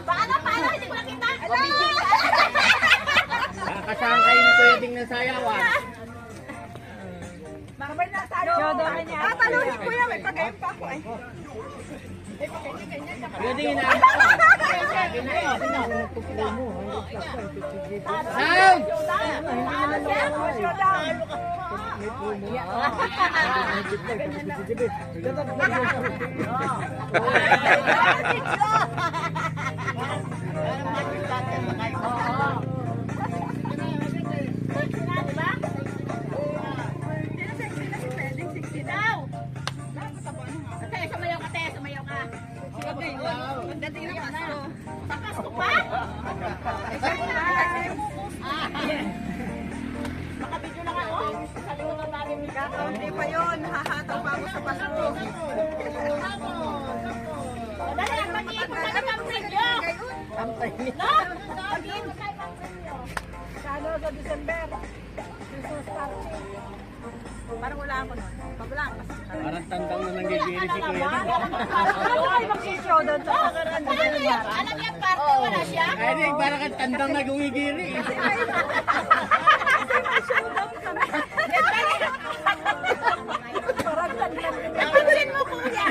Paano? Hindi ko nakita. Kasama kayo ni Kuya Ding ng sayawan. Makabay na tayo. Taluhin ko yan. May pagayang pa ako eh. Kuya Ding, inaabot ka. Sound! Pagdating ng Pasko. Sa Pasko pa? Makabidyo na nga, oh. Sa limutan namin ni Kaka. Hindi pa yun. Hahataw pa ako sa Pasko. Dali, mag-iipon na ng video. No? Mag-iipon tayo ng video. Sa December. Christmas party. Parang wala ako nun. Paglang. Parang tandang na nanggigiri si Kuya Ding. Ano kayo mag-show doon sa pagkaran ng December? Alam niya, party wala siya? Ay, di, parang kang tandang na gumigiri. Napansin mo, kuya.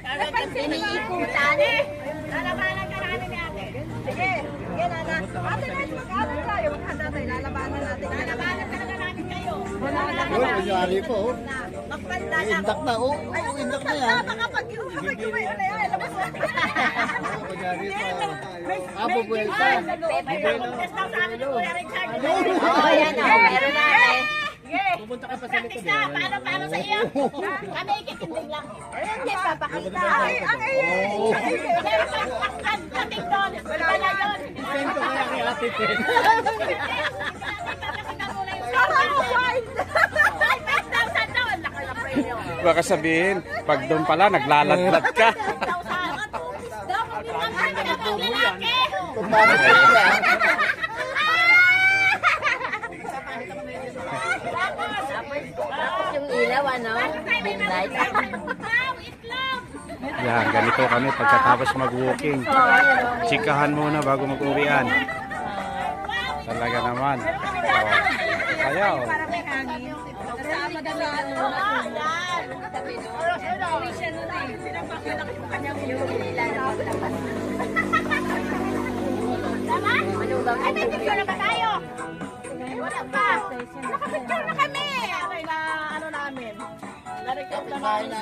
Napansin mo. Iniikutan. Lalabanan ka namin ni ate. Sige, Nana. Ate, mag-aaral tayo. Maghanda tayo. Lalabanan natin. Lalabanan talaga namin kayo. Kunyari po. Magpanda na. Indak na, oh. Indak na yan. Baka pag umayo na yan. Labas na. Kunyari pa. Bubuelta. Test lang sa amin ni Kuya Richard. Oh, yan o. Meron na eh. Pupunta ka pa sa likod. Practice na. Paano sa iyo? Kami ikitindig lang. Hindi, papakita. Meron pang takkan. Kating doon. Wala na yun. Send ko kaya kay Ate Ted. Baka sabihin, pag doon pala, naglaladlad ka. Tapos yung ilaw, ano? Midnight. Yan, ganito kami pagkatapos mag-walking. Chikahan muna bago mag-uwian. Talaga naman. So, ayaw. Ay, may picture na ba tayo? Wala pa. Nakapicture na kami. Okay na ano namin. Na-record na namin.